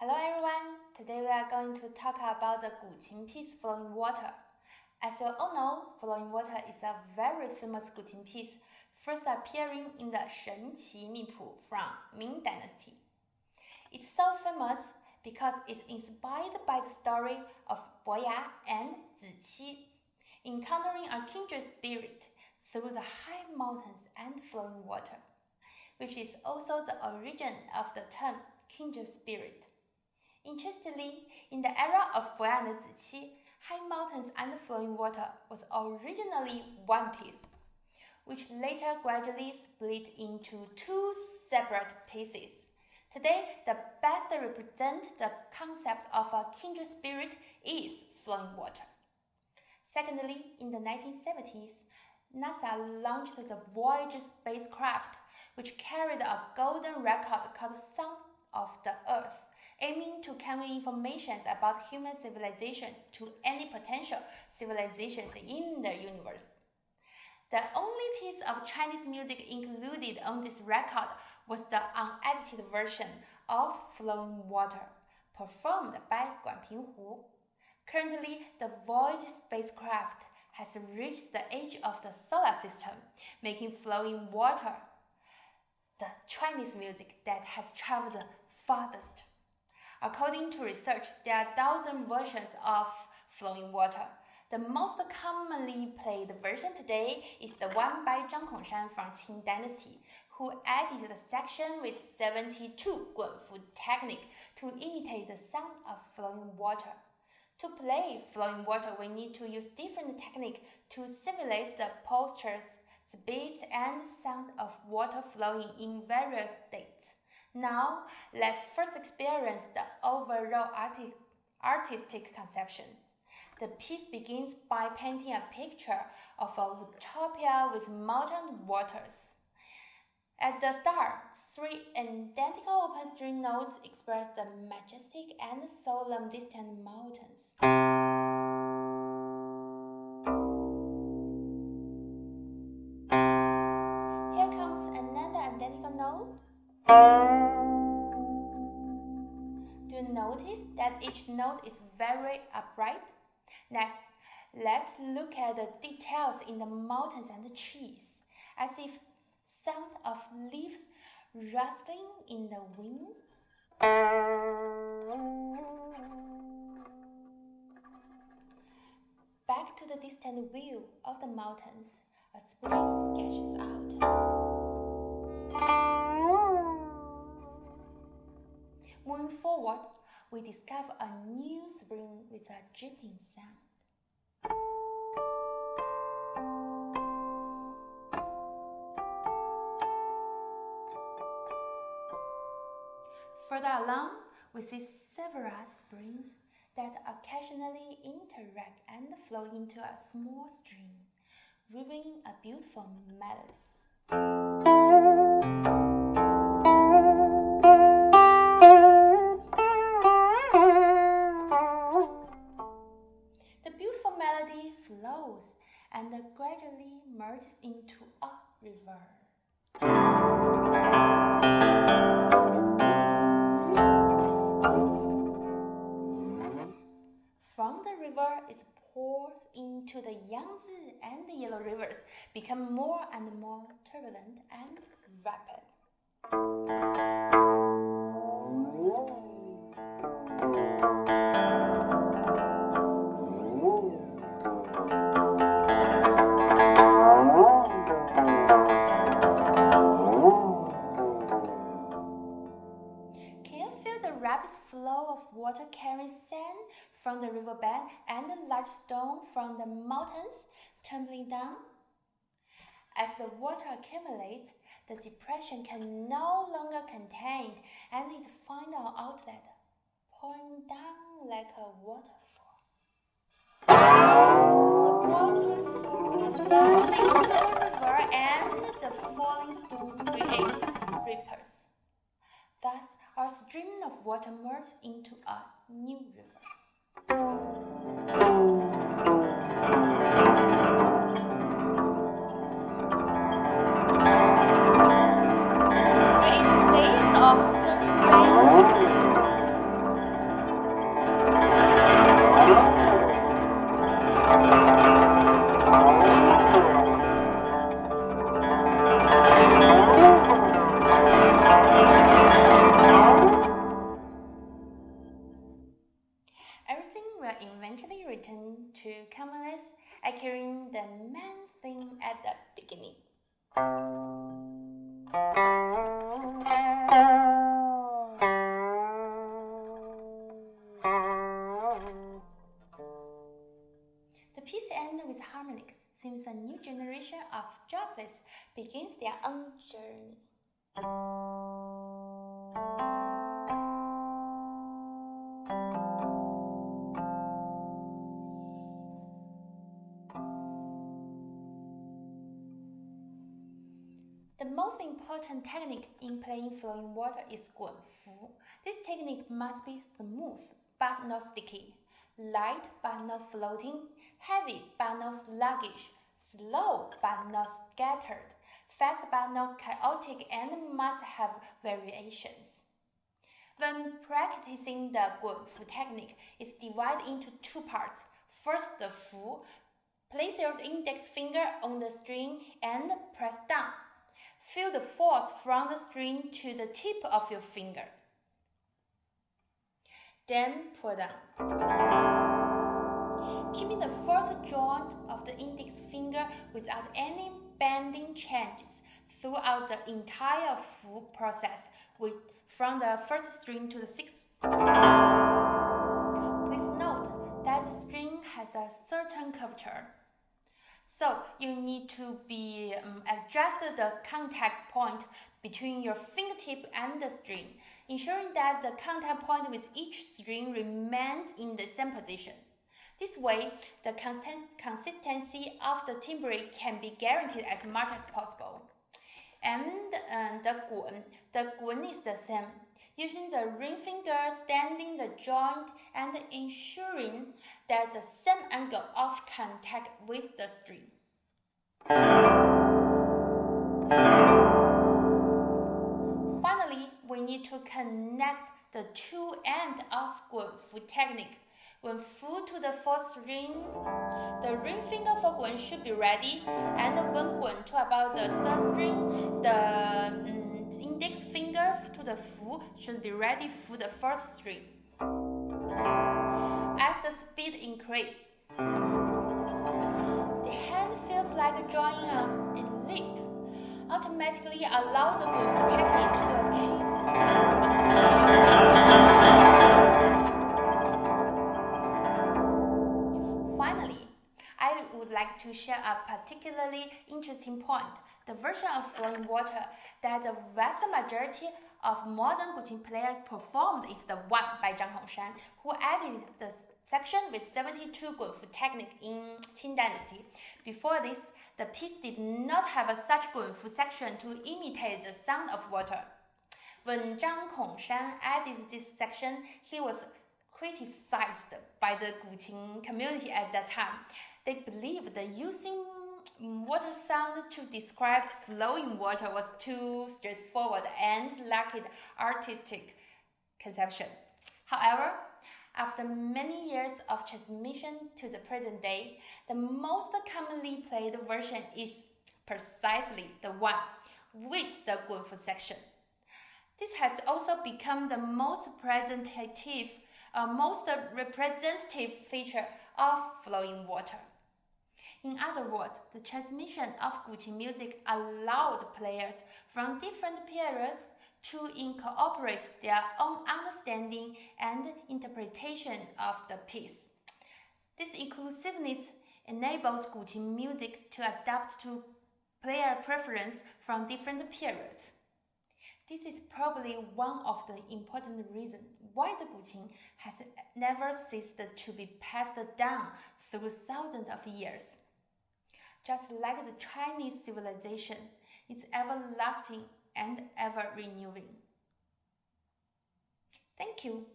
Hello everyone, today we are going to talk about the Guqin piece Flowing Water. As you all know, Flowing Water is a very famous Guqin piece, first appearing in the Shen Qi Mipu from Ming Dynasty. It's so famous because it's inspired by the story of Boya and Ziqi encountering a kindred spirit through the high mountains and flowing water, which is also the origin of the term kindred spirit. Interestingly, in the era of Boya and Ziqi, high mountains and flowing water was originally one piece, which later gradually split into two separate pieces. Today, the best represent the concept of a kindred spirit is flowing water. Secondly, in the 1970s, NASA launched the Voyager spacecraft, which carried a golden record called Sound of the Earth, aiming to convey information about human civilizations to any potential civilizations in the universe. The only piece of Chinese music included on this record was the unedited version of Flowing Water, performed by Guqin. Currently, the Voyager spacecraft has reached the edge of the solar system, making Flowing Water the Chinese music that has traveled farthest. According to research, there are 1,000 versions of Flowing Water. The most commonly played version today is the one by Zhang Kongshan from Qing Dynasty, who added the section with 72 Guqin technique to imitate the sound of flowing water. To play flowing water, we need to use different technique to simulate the postures, speeds, and sound of water flowing in various states. Now, let's first experience the overall artistic conception. The piece begins by painting a picture of a utopia with mountain waters. At the start, 3 identical open string notes express the majestic and solemn distant mountains. Here comes another identical note. Do you notice that each note is very upright? Next, let's look at the details in the mountains and the trees, as if sound of leaves rustling in the wind. Back to the distant view of the mountains, a spring gushes out. Moving forward, we discover a new spring with a dripping sound. Further along, we see several springs that occasionally interact and flow into a small stream, revealing a beautiful melody. The beautiful melody flows and gradually merges into a river. From the river, it pours into the Yangtze and the Yellow rivers, become more and more turbulent and rapid. Rapid flow of water carrying sand from the riverbed and a large stone from the mountains tumbling down. As the water accumulates, the depression can no longer contain and it finds an outlet, pouring down like a waterfall. The water falls slowly into the river and the falling stone create ripples. Thus, our stream of water merges into a new river. Great lakes of surface echoing the main theme at the beginning. The piece ends with harmonics, since a new generation of jobless begins their own journey. The most important technique in playing flowing water is guqin. This technique must be smooth but not sticky, light but not floating, heavy but not sluggish, slow but not scattered, fast but not chaotic, and must have variations. When practicing the guqin technique, it's divided into two parts. First, the fu. Place your index finger on the string and press down. Feel the force from the string to the tip of your finger. Then pull down. Keeping the first joint of the index finger without any bending changes throughout the entire full process from the first string to the sixth. Please note that the string has a certain curvature. So you need to adjust the contact point between your fingertip and the string, ensuring that the contact point with each string remains in the same position. This way, the consistency of the timbre can be guaranteed as much as possible. And the guqin is the same, using the ring finger, standing the joint, and ensuring that the same angle of contact with the string. Finally, we need to connect the two ends of guqin technique. When full to the fourth string, the ring finger for guqin should be ready, and when guqin to about the third string, the index finger to the fu should be ready for the first string. As the speed increases, the hand feels like drawing a leap. Automatically allow the guqin technique to achieve seamless. Finally, I would like to share a particularly interesting point. The version of flowing water that the vast majority of modern guqin players performed is the one by Zhang Hongshan, who added the section with 72 guqin technique in Qing Dynasty. Before this, the piece did not have such guqin section to imitate the sound of water. When Zhang Hongshan added this section, he was criticized by the Guqin community at that time. They believed that using water sound to describe flowing water was too straightforward and lacked artistic conception. However, after many years of transmission to the present day, the most commonly played version is precisely the one with the guqin section. This has also become the most representative feature of flowing water. In other words, the transmission of Guqin music allowed players from different periods to incorporate their own understanding and interpretation of the piece. This inclusiveness enables Guqin music to adapt to player preference from different periods. This is probably one of the important reasons why the Guqin has never ceased to be passed down through thousands of years. Just like the Chinese civilization, it's everlasting and ever renewing. Thank you.